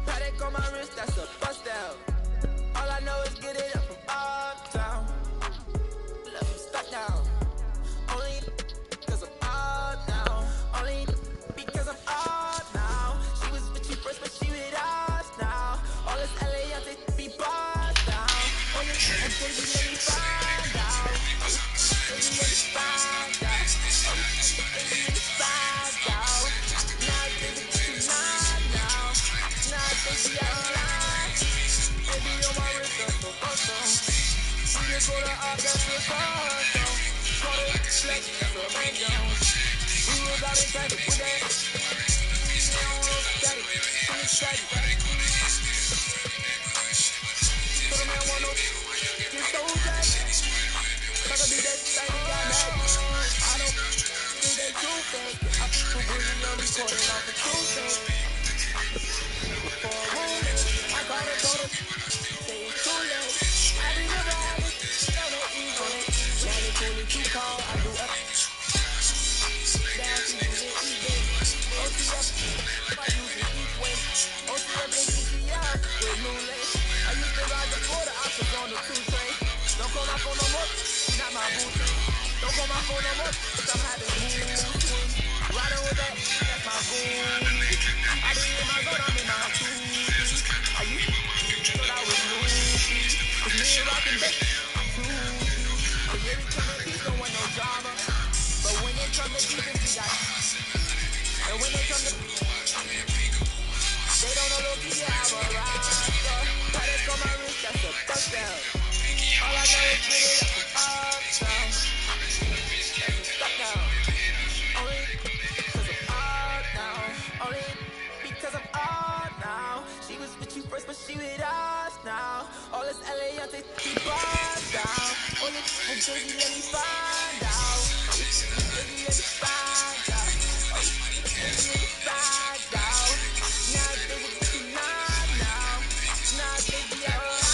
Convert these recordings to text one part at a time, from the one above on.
Paddock on my wrist, that's a bust out. All I know is get it up from uptown. Love me stuck down. Only because I'm out now. Only because I'm out now. She was with you first, but she with us now. All this LA, I take be bossed down. Oh yeah, and baby, let me find out. Baby, let me find out. Baby, let me find out. Now, baby, tonight now. Now, baby, I'm lying. Baby, on my wrist, that's so awesome. We just go to our best with photo. Call it flex, that's a mango. We was out in time with that. Now I'm static, I'm excited. So the man want no, get so tight. Gotta be that thing, got mad. I don't think they too fake. I put Boogie on recording off the true thing. For a room, I gotta go to say it's too late. I be never had it, never even. Now they call it too cold, I do up. Down to the evening. OTF, I use it each way. OTF and GTR with new lace. I used to ride the border, I was on the 2 train. Don't call my phone no more, not my boo thing. Don't call my phone no more, cause I'm having mood swings. Riding with that, that's my boo. I be in my zone, I'm in my booty. I used to thought I was loopy. Cause me and rockin' back, too. Cause every time that beat don't want no drama. But when it comes to defense, we got. And when they come to, they don't know look easy, I'm a rocker. Paddock on my wrist, that's a bust down. All I know is get it up from uptown. That's a stuck down. Only because I'm out now. Only because I'm out now. She was with you first, but she with us now. All this LA, I take the bars down. Only for baby, let me find out. Baby, let me find out. Baby, let me find out. Now, baby, tonight now. Now, baby, I'm alive.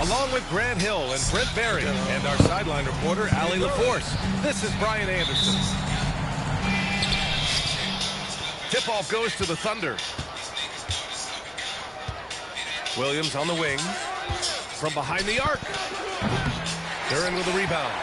Along with Grant Hill and Brent Berry and our sideline reporter, Allie LaForce, this is Brian Anderson. Tip-off goes to the Thunder. Williams on the wing. from behind the arc. They're in with the rebound.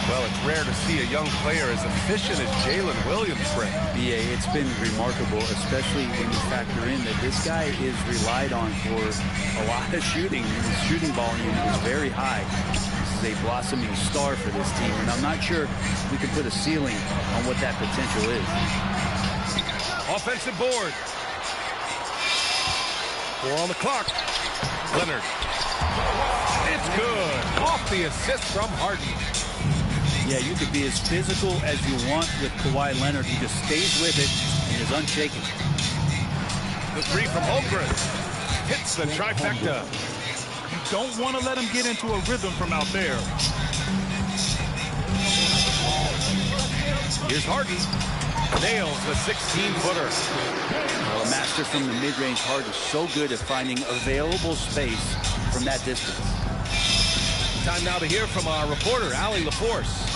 Well, it's rare to see a young player as efficient as Jalen Williams, Brent. BA, it's been remarkable, especially when you factor in that this guy is relied on for a lot of shooting. His shooting volume is very high. This is a blossoming star for this team, and I'm not sure we can put a ceiling on what that potential is. Offensive board. 4 on the clock. Leonard. It's good. Off the assist from Harden. Yeah, you could be as physical as you want with Kawhi Leonard. He just stays with it and is unshaken. The three from Holmgren. Hits the trifecta. You don't want to let him get into a rhythm from out there. Here's Harden. Nails the 16-footer. Well, a master from the mid-range. Harden is so good at finding available space from that distance. Time now to hear from our reporter, Allie LaForce.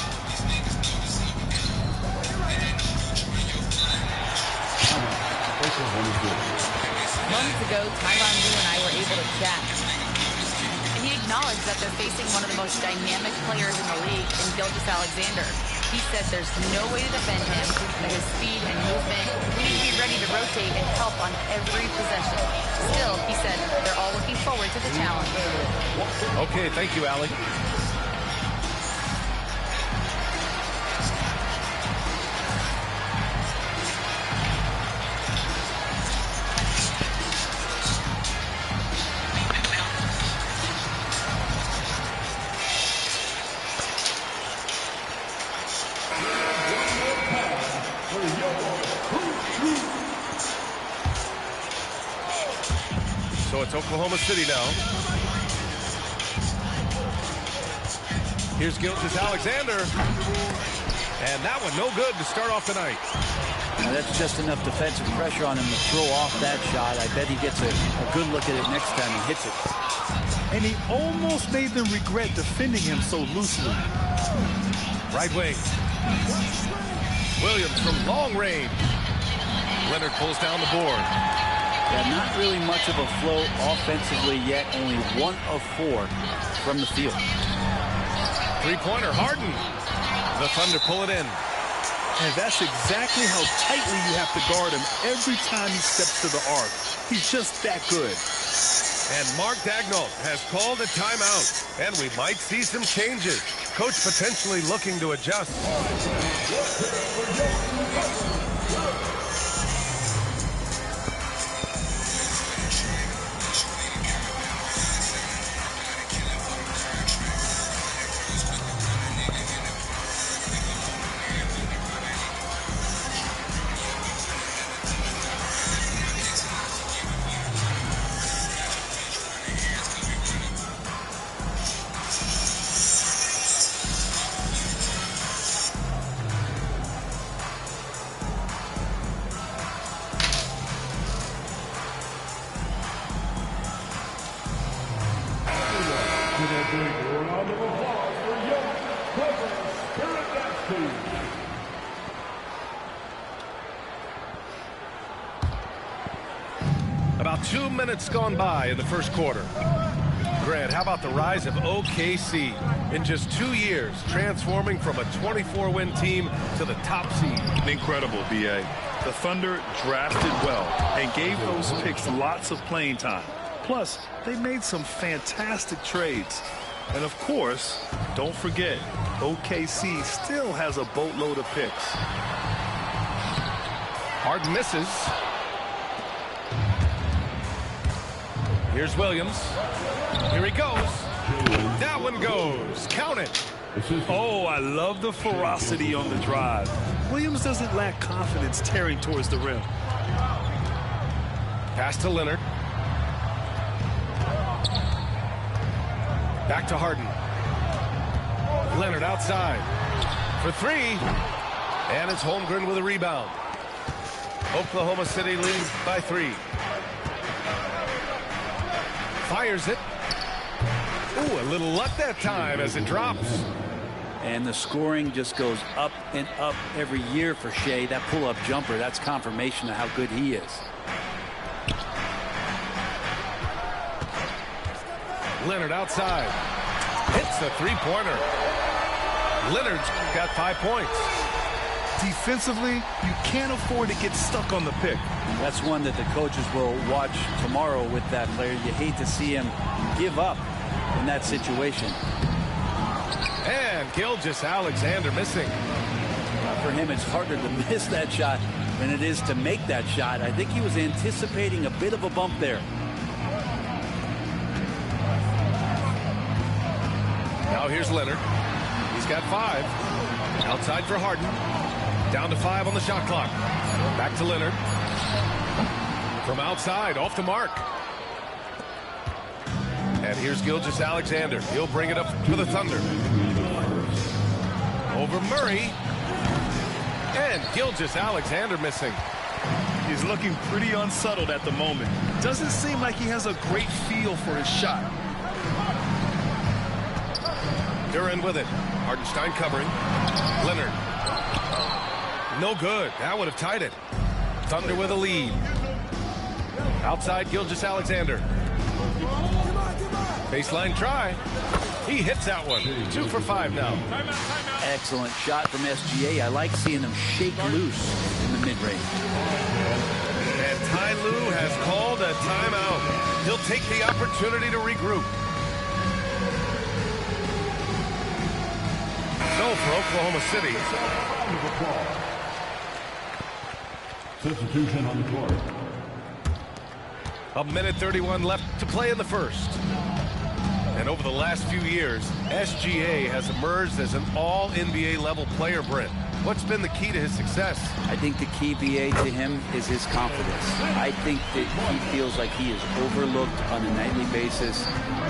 Moments ago, Tyronn Lue and I were able to chat. And he acknowledged that they're facing one of the most dynamic players in the league in Gilgeous-Alexander. He said there's no way to defend him, that his speed and movement, we need to be ready to rotate and help on every possession. Still, he said they're all looking forward to the challenge. Okay, thank you, Allie. So it's Oklahoma City now. Here's Gilgeous-Alexander. And that one no good to start off the night. Now that's just enough defensive pressure on him to throw off that shot. I bet he gets a good look at it next time he hits it. And he almost made them regret defending him so loosely. Right wing. Williams from long range. Leonard pulls down the board. Yeah, not really much of a flow offensively yet. Only 1 of 4 from the field. Three-pointer, Harden. The Thunder pull it in. And that's exactly how tightly you have to guard him every time he steps to the arc. He's just that good. And Mark Daigneault has called a timeout. And we might see some changes. Coach potentially looking to adjust. About 2 minutes gone by in the first quarter. Grant, how about the rise of OKC? In just 2 years, transforming from a 24-win team to the top seed. Incredible, B.A. The Thunder drafted well and gave those picks lots of playing time. Plus, they made some fantastic trades. And of course, don't forget, OKC still has a boatload of picks. Harden misses. Here's Williams. Here he goes. That one goes. Count it. Oh, I love the ferocity on the drive. Williams doesn't lack confidence tearing towards the rim. Pass to Leonard. Back to Harden. Leonard outside for three. And it's Holmgren with a rebound. Oklahoma City leads by 3. Fires it. Ooh, a little luck that time as it drops. And the scoring just goes up and up every year for Shea. That pull-up jumper, that's confirmation of how good he is. Leonard outside. Hits the three-pointer. Leonard's got 5 points. Defensively, you can't afford to get stuck on the pick. That's one that the coaches will watch tomorrow with that player. You hate to see him give up in that situation. And Gilgeous-Alexander missing. For him, it's harder to miss that shot than it is to make that shot. I think he was anticipating a bit of a bump there. Now here's Leonard. He's got 5. Outside for Harden. Down to 5 on the shot clock. Back to Leonard. From outside, off the mark. And here's Gilgeous-Alexander. He'll bring it up for the Thunder. Over Murray. And Gilgeous-Alexander missing. He's looking pretty unsettled at the moment. Doesn't seem like he has a great feel for his shot. Duran with it. Hardenstein covering. Leonard. No good. That would have tied it. Thunder with a lead. Outside Gilgeous-Alexander. Baseline try. He hits that one. 2 for 5 now. Excellent shot from SGA. I like seeing them shake loose in the mid-range. And Ty Lue has called a timeout. He'll take the opportunity to regroup. So for Oklahoma City. Substitution on the court. 1:31 left to play in the first. And over the last few years, SGA has emerged as an all-NBA level player, Brent. What's been the key to his success? I think the key, BA, to him is his confidence. I think that he feels like he is overlooked on a nightly basis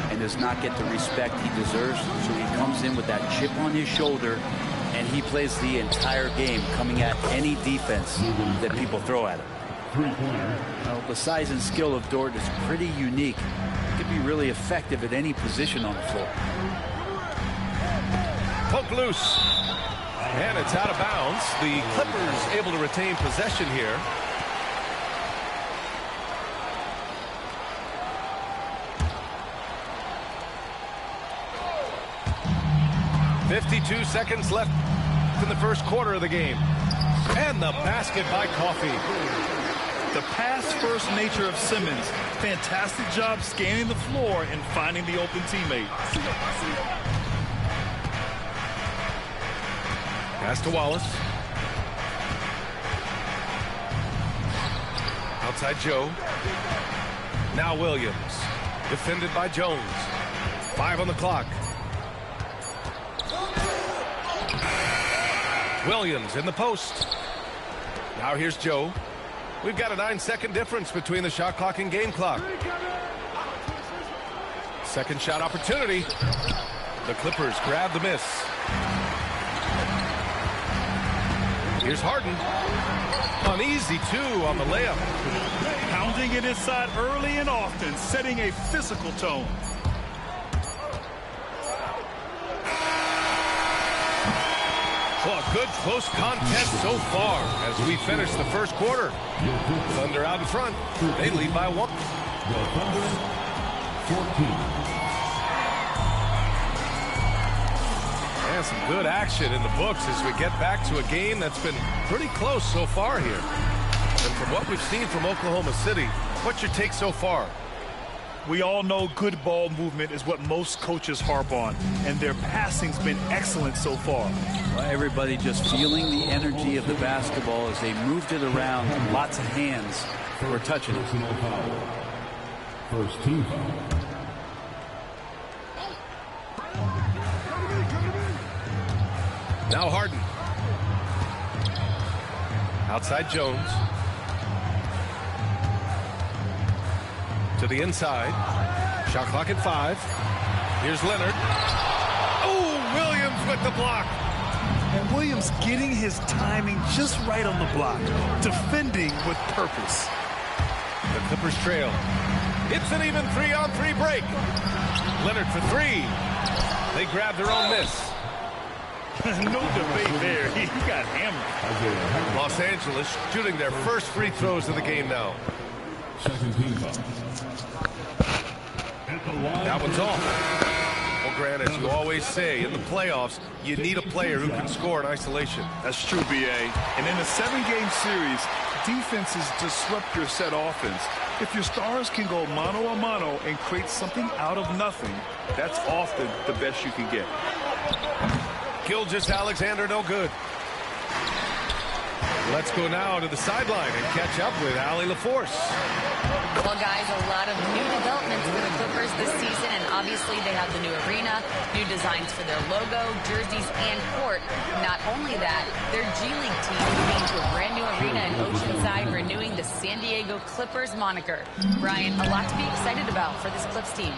and does not get the respect he deserves. So he comes in with that chip on his shoulder, and he plays the entire game coming at any defense that people throw at him. Now, the size and skill of Dort is pretty unique. He could be really effective at any position on the floor. Poke loose. And it's out of bounds. The Clippers able to retain possession here. .52 seconds left in the first quarter of the game. And the basket by Coffey. The pass-first nature of Simmons. Fantastic job scanning the floor and finding the open teammate. Pass to Wallace. Outside Joe. Now Williams. Defended by Jones. 5 on the clock. Williams in the post. Now here's Joe. We've got a 9-second difference between the shot clock and game clock. Second shot opportunity. The Clippers grab the miss. Here's Harden. Uneasy 2 on the layup. Pounding it inside early and often, setting a physical tone. Well, a good close contest so far as we finish the first quarter. Thunder out in front. They lead by 1. The Thunder, 14. And some good action in the books as we get back to a game that's been pretty close so far here. And from what we've seen from Oklahoma City, what's your take so far? We all know good ball movement is what most coaches harp on, and their passing's been excellent so far. Well, everybody just feeling the energy of the basketball as they moved it around. Lots of hands were touching it. Personal foul. First team foul. Now Harden. Outside Jones. To the inside. Shot clock at 5. Here's Leonard. Oh, Williams with the block. And Williams getting his timing just right on the block. Defending with purpose. The Clippers trail. It's an even 3-on-3 break. Leonard for 3. They grab their own miss. No debate there. He got hammered. Los Angeles shooting their first free throws of the game now. Second team foul. That one's off. Well, Grant, as you always say, in the playoffs, you need a player who can score in isolation. That's true, B.A. And in a 7-game series, defenses disrupt your set offense. If your stars can go mano-a-mano and create something out of nothing, that's often the best you can get. Gilgeous-Alexander, no good. Let's go now to the sideline and catch up with Allie LaForce. Well, guys, a lot of new developments for the Clippers this season, and obviously they have the new arena, new designs for their logo, jerseys, and court. Not only that, their G League team moving to a brand new arena in Oceanside, renewing the San Diego Clippers moniker. Brian, a lot to be excited about for this Clips team.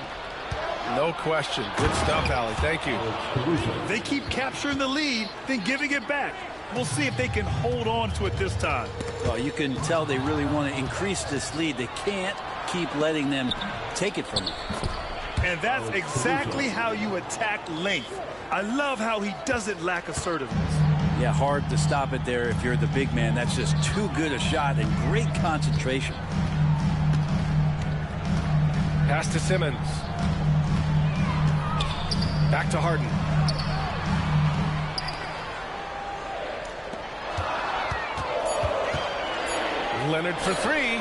No question. Good stuff, Allie. Thank you. They keep capturing the lead, then giving it back. We'll see if they can hold on to it this time. Well, you can tell they really want to increase this lead. They can't keep letting them take it from them. And that's exactly how you attack length. I love how he doesn't lack assertiveness. Yeah, hard to stop it there if you're the big man. That's just too good a shot and great concentration. Pass to Simmons. Back to Harden. Leonard for three.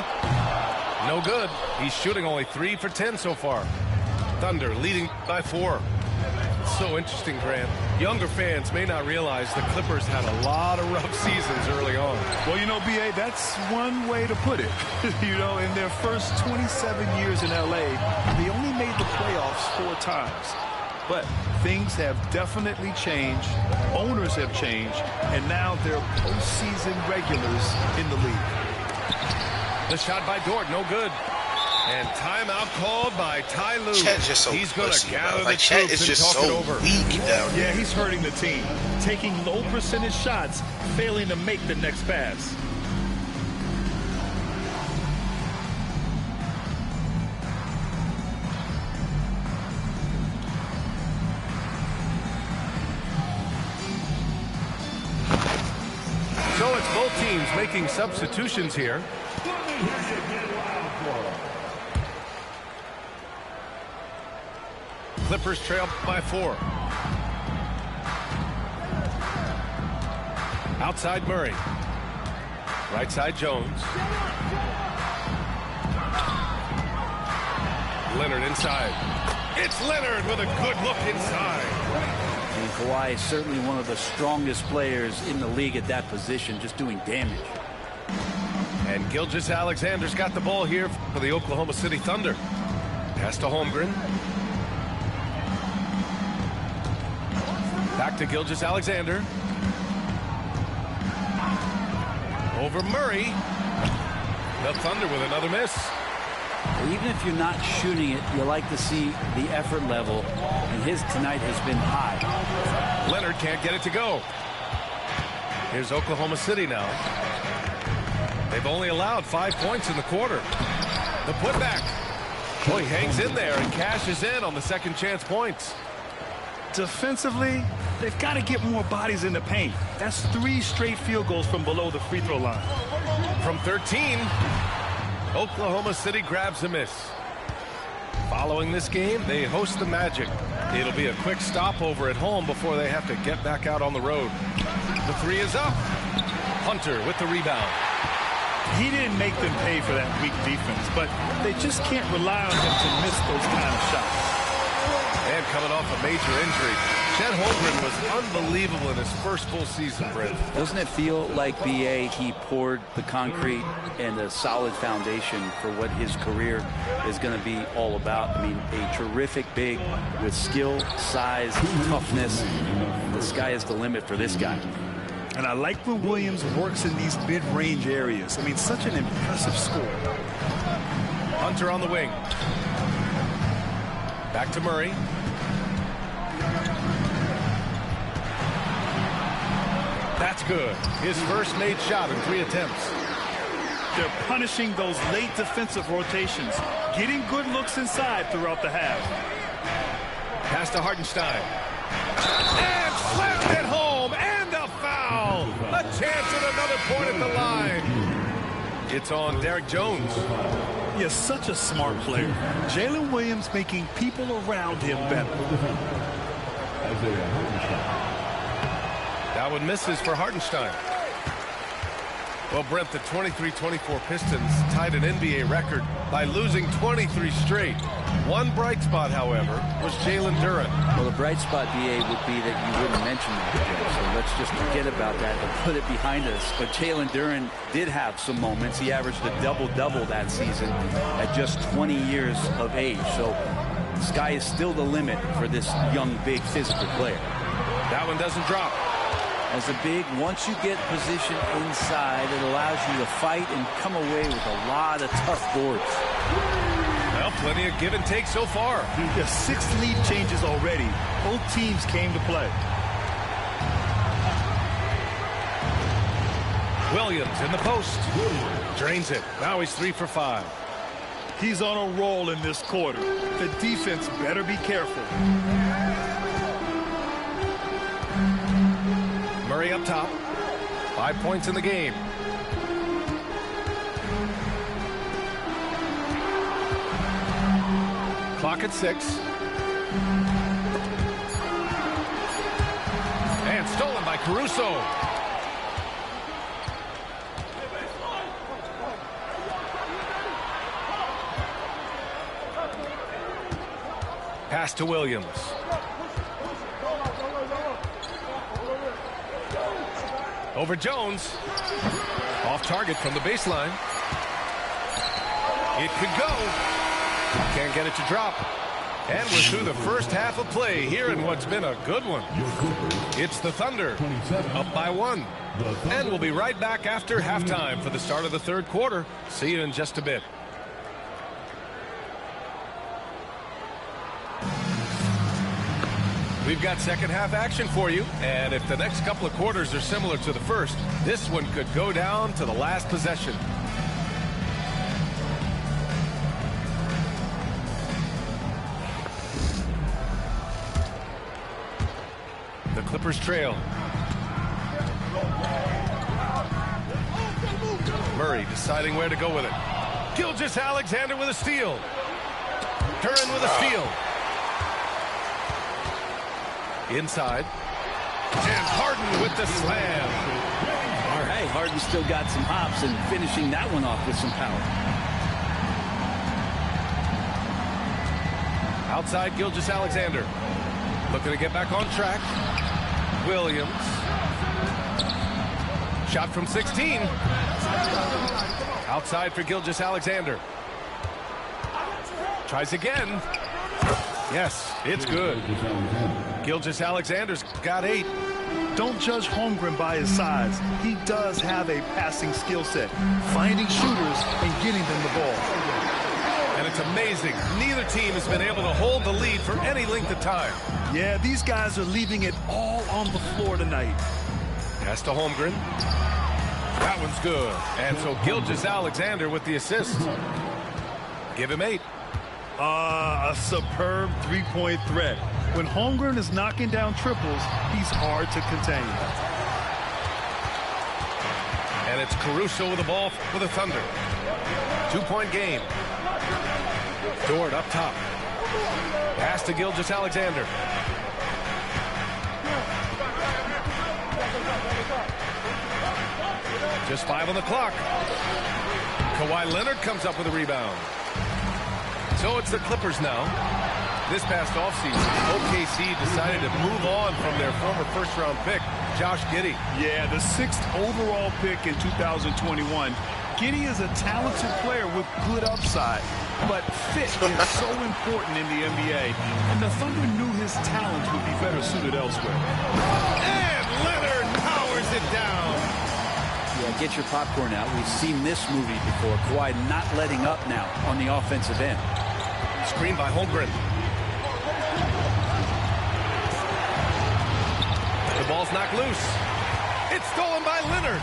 No good. He's shooting only 3 for 10 so far. Thunder leading by 4. So interesting, Grant. Younger fans may not realize the Clippers had a lot of rough seasons early on. Well, you know, B.A., that's one way to put it. You know, in their first 27 years in L.A., they only made the playoffs 4 times. But things have definitely changed. Owners have changed. And now they're postseason regulars in the league. The shot by Dort, no good. And timeout called by Ty Lue. Chet's just so he's going to gather the Chet troops is just and talk so it over. weak down there. Yeah, he's hurting the team. Taking low percentage shots, failing to make the next pass. So it's both teams making substitutions here. Clippers trail by 4. Outside Murray. Right side Jones. Leonard inside. It's Leonard with a good look inside. And Kawhi is certainly one of the strongest players in the league at that position, just doing damage. And Gilgeous-Alexander's got the ball here for the Oklahoma City Thunder. Pass to Holmgren. Back to Gilgeous-Alexander. Over Murray. The Thunder with another miss. Even if you're not shooting it, you like to see the effort level, and his tonight has been high. Leonard can't get it to go. Here's Oklahoma City now. They've only allowed 5 points in the quarter. The putback. Oh, he hangs in there and cashes in on the second chance points. Defensively, they've got to get more bodies in the paint. That's 3 straight field goals from below the free throw line. From 13, Oklahoma City grabs a miss. Following this game, they host the Magic. It'll be a quick stopover at home before they have to get back out on the road. The 3 is up. Hunter with the rebound. He didn't make them pay for that weak defense, but they just can't rely on him to miss those kind of shots. And coming off a major injury, Chet Holmgren was unbelievable in his first full season, Brent. Doesn't it feel like, B.A., he poured the concrete and a solid foundation for what his career is going to be all about? I mean, a terrific big with skill, size, toughness. The sky is the limit for this guy. And I like when Williams works in these mid-range areas. I mean, such an impressive score. Hunter on the wing. Back to Murray. That's good. His first made shot in 3 attempts. They're punishing those late defensive rotations, getting good looks inside throughout the half. Pass to Hartenstein. And slammed it home, and a foul. A chance at another point at the line. It's on Derek Jones. He is such a smart player. Jalen Williams making people around him better. That one misses for Hartenstein. Well, Brent, the 23-24 Pistons tied an NBA record by losing 23 straight. One bright spot, however, was Jalen Duren. Well, the bright spot, BA, would be that you wouldn't mention that again. So let's just forget about that and put it behind us. But Jalen Duren did have some moments. He averaged a double-double that season at just 20 years of age. So the sky is still the limit for this young, big, physical player. That one doesn't drop. As a big, once you get position inside, it allows you to fight and come away with a lot of tough boards. Well, plenty of give and take so far. The 6 lead changes already. Both teams came to play. Williams in the post. Drains it. Now he's 3 for 5. He's on a roll in this quarter. The defense better be careful. Murray up top. 5 points in the game. Clock at 6. And stolen by Caruso. Pass to Williams. Over Jones. Off target from the baseline. It could go. Can't get it to drop. And we're through the first half of play here in what's been a good one. It's the Thunder up by 1. And we'll be right back after halftime for the start of the third quarter. See you in just a bit. We've got second half action for you, and if the next couple of quarters are similar to the first, this one could go down to the last possession. The Clippers trail. Murray deciding where to go with it. Gilgeous-Alexander with a steal. Duren with a steal. Inside. And Harden with the slam. All right, Harden still got some hops and finishing that one off with some power. Outside Gilgeous-Alexander. Looking to get back on track. Williams. Shot from 16. Outside for Gilgeous-Alexander. Tries again. Yes, it's good. Gilgeous-Alexander's got 8. Don't judge Holmgren by his size. He does have a passing skill set, finding shooters and getting them the ball. And it's amazing. Neither team has been able to hold the lead for any length of time. Yeah, these guys are leaving it all on the floor tonight. Pass to Holmgren. That one's good. And so Gilgeous-Alexander with the assist. Give him 8. A superb three-point threat. When Holmgren is knocking down triples, he's hard to contain. And it's Caruso with the ball for the Thunder. 2-point game. Dort up top. Pass to Gilgeous-Alexander. Just 5 on the clock. Kawhi Leonard comes up with a rebound. So it's the Clippers now. This past offseason, OKC decided to move on from their former first-round pick, Josh Giddey. Yeah, the 6th overall pick in 2021. Giddey is a talented player with good upside, but fit is so important in the NBA, and the Thunder knew his talents would be better suited elsewhere. And Leonard powers it down. Yeah, get your popcorn out. We've seen this movie before. Kawhi not letting up now on the offensive end. Screen by Holmgren. The ball's knocked loose. It's stolen by Leonard.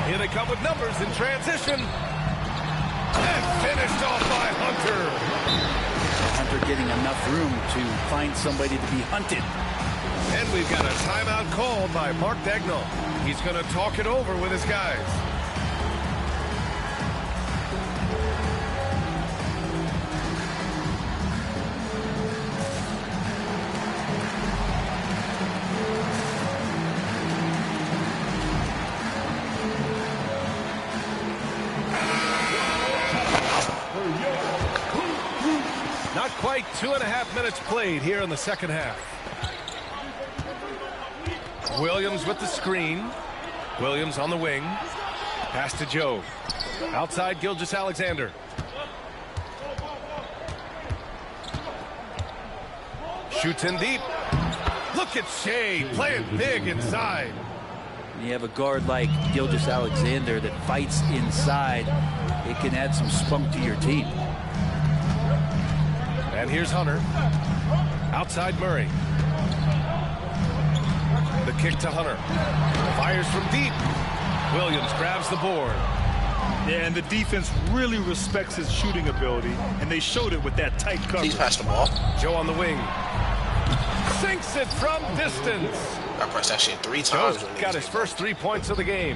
Here they come with numbers in transition. And finished off by Hunter. Hunter getting enough room to find somebody to be hunted. And we've got a timeout called by Mark Dagnall. He's going to talk it over with his guys. 2.5 minutes played here in the second half. Williams with the screen. Williams on the wing. Pass to Joe. Outside Gilgeous-Alexander. Shoots in deep. Look at Shea playing big inside. When you have a guard like Gilgeous-Alexander that fights inside, it can add some spunk to your team. And here's Hunter. Outside Murray. The kick to Hunter. Fires from deep. Williams grabs the board. Yeah, and the defense really respects his shooting ability, and they showed it with that tight cover. Please pass the ball. Joe on the wing. Sinks it from distance. I pressed that shit 3 times. Joe's got his first 3 points of the game.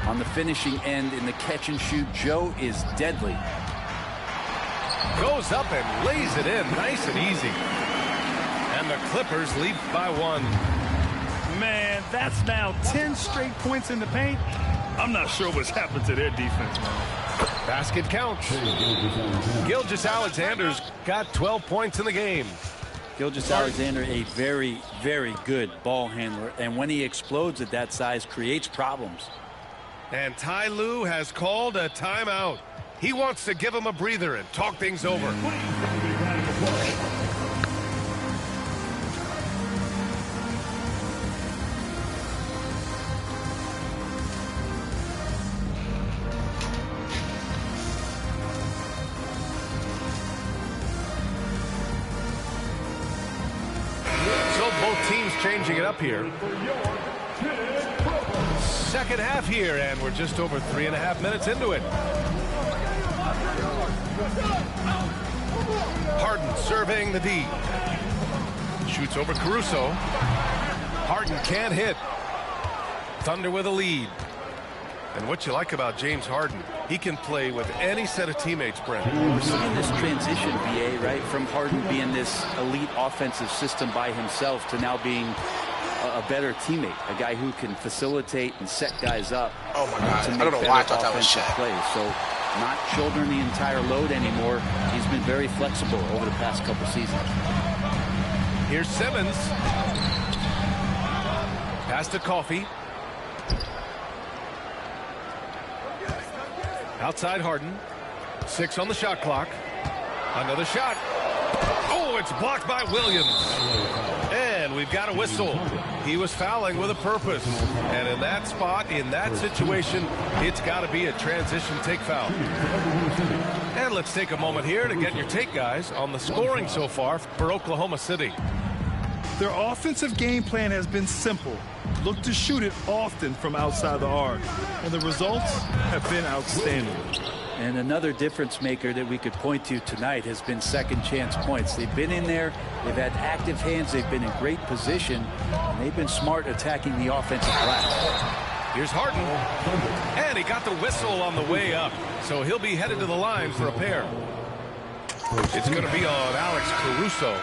On the finishing end in the catch and shoot, Joe is deadly. Goes up and lays it in nice and easy. And the Clippers lead by 1. Man, that's now 10 straight points in the paint. I'm not sure what's happened to their defense, man. Basket counts. Gilgeous-Alexander's got 12 points in the game. Gilgeous-Alexander, a very, very good ball handler, and when he explodes at that size, creates problems. And Ty Lue has called a timeout. He wants to give him a breather and talk things over. Changing it up here. Second half here, and we're just over 3.5 minutes into it. Harden surveying the D. Shoots over Caruso. Harden can't hit. Thunder with a lead. And what you like about James Harden, he can play with any set of teammates, Brent. We're seeing this transition, BA, right, from Harden being this elite offensive system by himself to now being a better teammate, a guy who can facilitate and set guys up. Oh my God, I don't know why I thought that was Shaq. Plays. So not shouldering the entire load anymore. He's been very flexible over the past couple seasons. Here's Simmons. Pass to Coffey. Outside Harden. 6 on the shot clock. Another shot. Oh, it's blocked by Williams. And we've got a whistle. He was fouling with a purpose. And in that spot, in that situation, it's got to be a transition take foul. And let's take a moment here to get your take, guys, on the scoring so far for Oklahoma City. Their offensive game plan has been simple. Look to shoot it often from outside the arc. And the results have been outstanding. And another difference maker that we could point to tonight has been second chance points. They've been in there. They've had active hands. They've been in great position. And they've been smart attacking the offensive glass. Here's Harden. And he got the whistle on the way up. So he'll be headed to the line for a pair. It's going to be on Alex Caruso.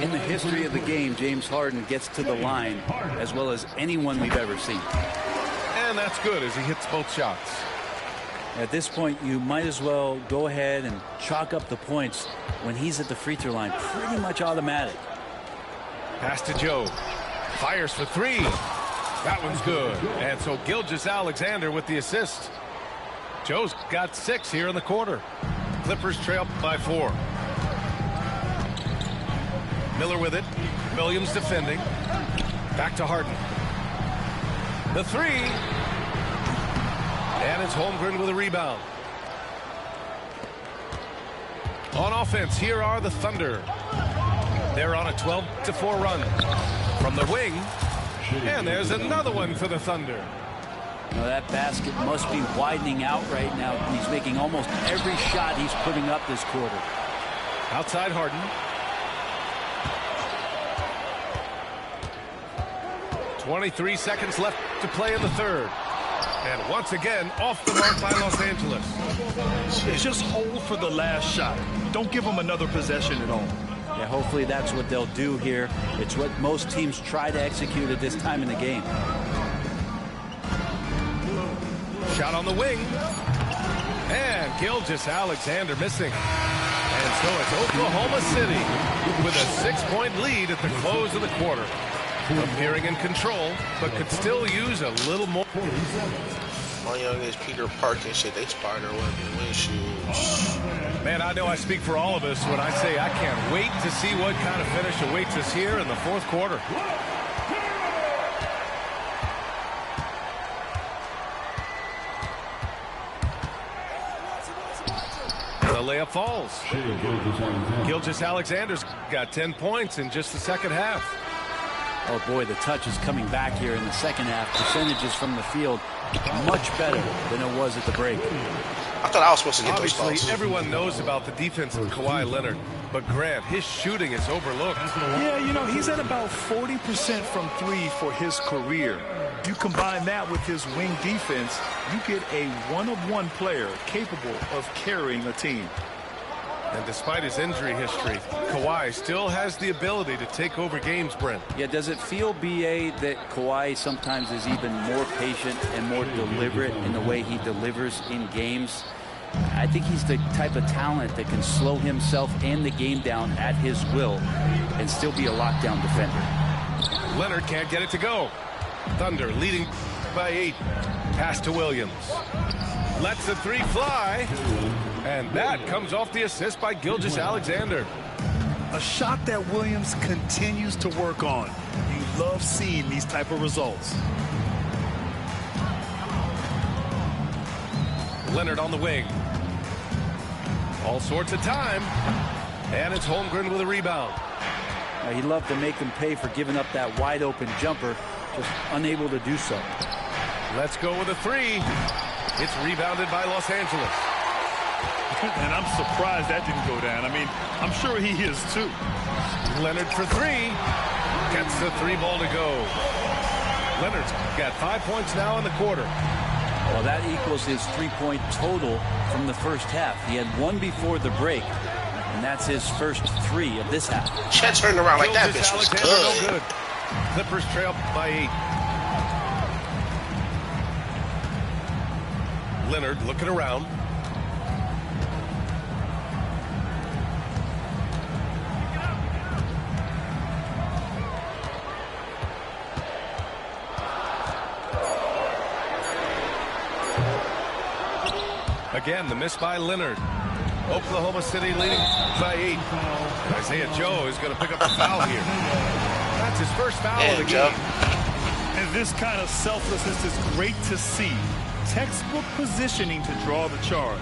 In the history of the game, James Harden gets to the line as well as anyone we've ever seen. And that's good as he hits both shots. At this point, you might as well go ahead and chalk up the points when he's at the free throw line. Pretty much automatic. Pass to Joe. Fires for 3. That one's good. And so Gilgeous-Alexander with the assist. Joe's got 6 here in the quarter. Clippers trail by 4. Miller with it. Williams defending. Back to Harden. The 3. And it's Holmgren with a rebound. On offense, here are the Thunder. They're on a 12-4 run. From the wing. And there's another one for the Thunder. Now that basket must be widening out right now. He's making almost every shot he's putting up this quarter. Outside Harden. 23 seconds left to play in the third. And once again, off the mark by Los Angeles. Just hold for the last shot. Don't give them another possession at all. Yeah, hopefully that's what they'll do here. It's what most teams try to execute at this time in the game. Shot on the wing. And Gilgeous-Alexander missing. And So it's Oklahoma City with a 6-point lead at the close of the quarter. Appearing in control, but could still use a little more. My youngest Peter Park and shit, they spider weapon windshields. Man, I know I speak for all of us when I say I can't wait to see what kind of finish awaits us here in the fourth quarter. The layup falls. Gilgeous-Alexander's got 10 points in just the second half. Oh boy, the touch is coming back here in the second half. Percentages from the field much better than it was at the break. I thought I was supposed to get those Obviously, calls. everyone knows about the defense of Kawhi Leonard, but Grant, his shooting is overlooked. Yeah, you know, he's at about 40% from three for his career. You combine that with his wing defense, you get a one-of-one player capable of carrying a team. And despite his injury history, Kawhi still has the ability to take over games, Brent. Yeah, does it feel, B.A., that Kawhi sometimes is even more patient and more deliberate in the way he delivers in games? I think he's the type of talent that can slow himself and the game down at his will and still be a lockdown defender. Leonard can't get it to go. Thunder leading by 8. Pass to Williams. Lets the three fly. And that comes off the assist by Gilgeous-Alexander. A shot that Williams continues to work on. You love seeing these type of results. Leonard on the wing. All sorts of time. And it's Holmgren with a rebound. He loved to make them pay for giving up that wide open jumper, just unable to do so. Let's go with a three. It's rebounded by Los Angeles. And I'm surprised that didn't go down. I mean, I'm sure he is too. Leonard for three. Gets the three ball to go. Leonard's got 5 points now in the quarter. Well, that equals his three-point total from the first half. He had one before the break, and that's his first three of this half. Chet turned around like that bitch was Alexander, good. no good. Clippers trail by 8. Leonard looking around. Again, the miss by Leonard. Oklahoma City leading by 8. Isaiah Joe is going to pick up the foul here. That's his first foul of the game. And this kind of selflessness is great to see. Textbook positioning to draw the charge.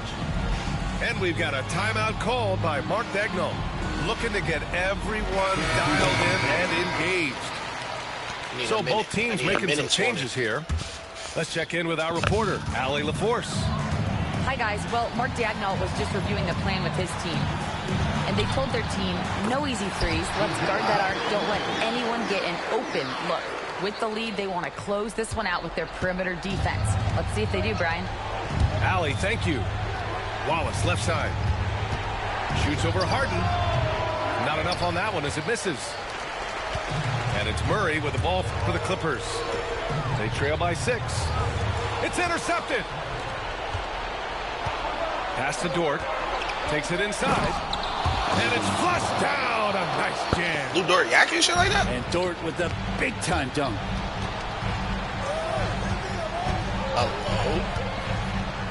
And we've got a timeout called by Mark Daigneault, looking to get everyone dialed in and engaged. So both teams making some changes here. Let's check in with our reporter, Allie LaForce. Hi, guys. Well, Mark Daigneault was just reviewing the plan with his team. And they told their team, no easy threes. Let's guard that arc. Don't let anyone get an open look. With the lead, they want to close this one out with their perimeter defense. Let's see if they do, Brian. Allie, thank you. Wallace, left side. Shoots over Harden. Not enough on that one as it misses. And it's Murray with the ball for the Clippers. They trail by 6. It's intercepted. Pass to Dort. Takes it inside. And it's flushed down. A nice jam. Lou Dort yakking shit like that? And Dort with the big-time dunk. Hello?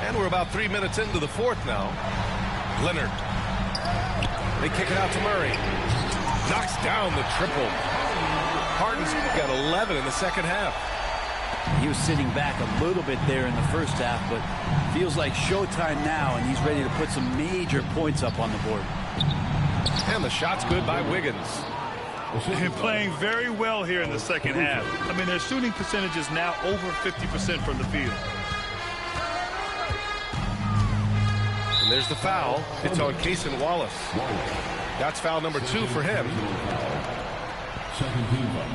And we're about 3 minutes into the fourth now. Leonard. They kick it out to Murray. Knocks down the triple. Harden's got 11 in the second half. He was sitting back a little bit there in the first half, but feels like showtime now, and he's ready to put some major points up on the board. And the shot's good by Wiggins. And playing very well here in the second half. I mean, their shooting percentage is now over 50% from the field. And there's the foul. It's on Cason Wallace. That's foul number 2 for him. Second team foul.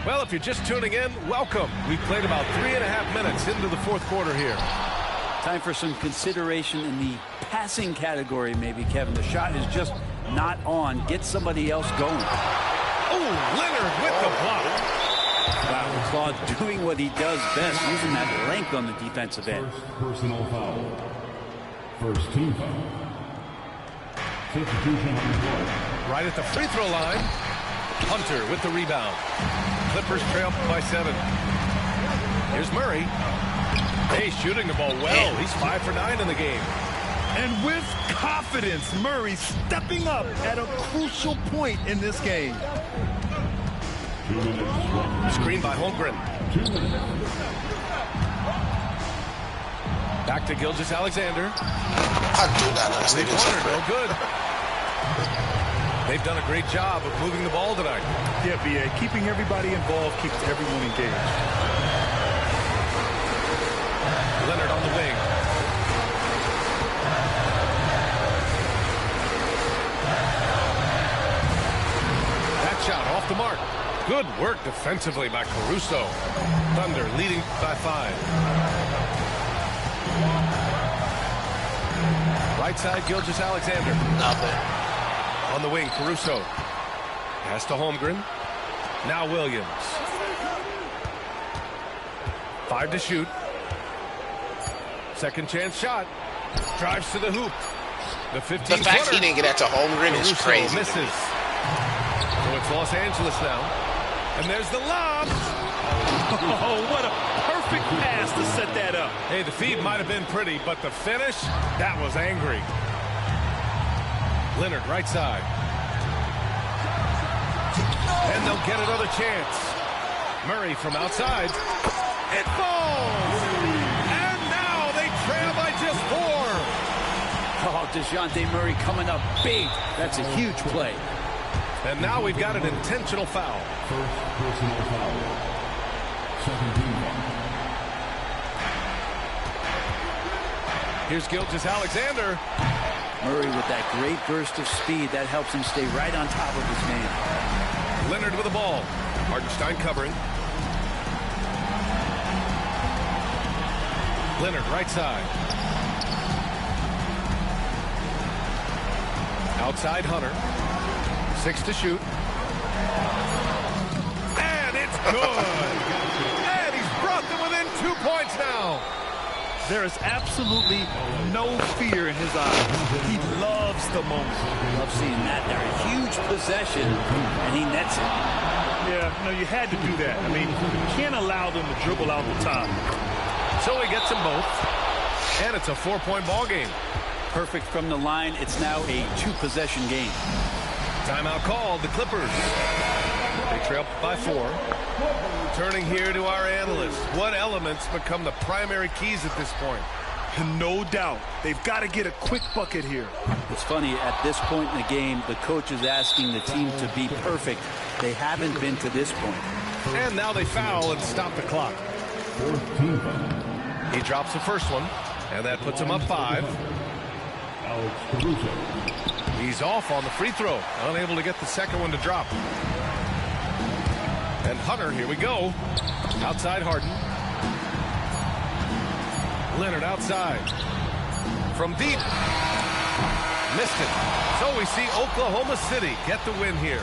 Well, if you're just tuning in, welcome. We've played about 3.5 minutes into the fourth quarter here. Time for some consideration in the passing category, maybe, Kevin. The shot is just not on. Get somebody else going. Oh, Leonard with the block. Wow, Claude doing what he does best, using that length on the defensive end. First personal foul. First team foul. Substitution on the floor. Right at the free throw line. Hunter with the rebound. Clippers trail by 7. Here's Murray. Hey, shooting the ball well. He's 5 for 9 in the game. And with confidence, Murray stepping up at a crucial point in this game. 2 minutes. Screen by Holmgren. 2 minutes. Back to Gilgeous-Alexander. I do not understand this. Three-pointer, no good. They've done a great job of moving the ball tonight. Yeah, B.A. Keeping everybody involved keeps everyone engaged. Leonard on the wing. That shot off the mark. Good work defensively by Caruso. Thunder leading by 5. Right side, Gilgeous-Alexander. Nothing. On the wing, Caruso. Pass to Holmgren. Now Williams. 5 to shoot. Second chance shot. Drives to the hoop. The 15-footer. The fact he didn't get that to Holmgren is crazy. Misses. So it's Los Angeles now. And there's the lob. Oh, what a perfect pass to set that up. Hey, the feed might have been pretty, but the finish, that was angry. Leonard, right side. And they'll get another chance. Murray from outside. It falls! And now they trail by just 4. Oh, DeJounte Murray coming up big. That's a huge play. And now we've got an intentional foul. First personal foul. Second team foul. Here's Gilgeous-Alexander. Murray with that great burst of speed. That helps him stay right on top of his man. Leonard with the ball. Hartenstein covering. Leonard, right side. Outside Hunter. 6 to shoot. And it's good. And he's brought them within 2 points now. There is absolutely no fear in his eyes. He loves the moment. Love seeing that there. A huge possession, and he nets it. Yeah, no, you had to do that. I mean, you can't allow them to dribble out the top. So he gets them both. And it's a 4-point ball game. Perfect from the line. It's now a 2-possession game. Timeout called, the Clippers. They trail by 4. Turning here to our analysts. What elements become the primary keys at this point? No doubt. They've got to get a quick bucket here. It's funny, at this point in the game, the coach is asking the team to be perfect. They haven't been to this point. And now they foul and stop the clock. Fourth team foul. He drops the first one, and that puts him up 5. Alex Caruso. He's off on the free throw, unable to get the second one to drop. And Hunter, here we go. Outside Harden. Leonard outside. From deep. Missed it. So we see Oklahoma City get the win here.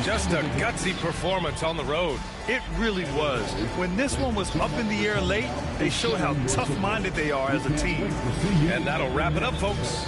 Just a gutsy performance on the road. It really was. When this one was up in the air late, they showed how tough-minded they are as a team. And that'll wrap it up, folks.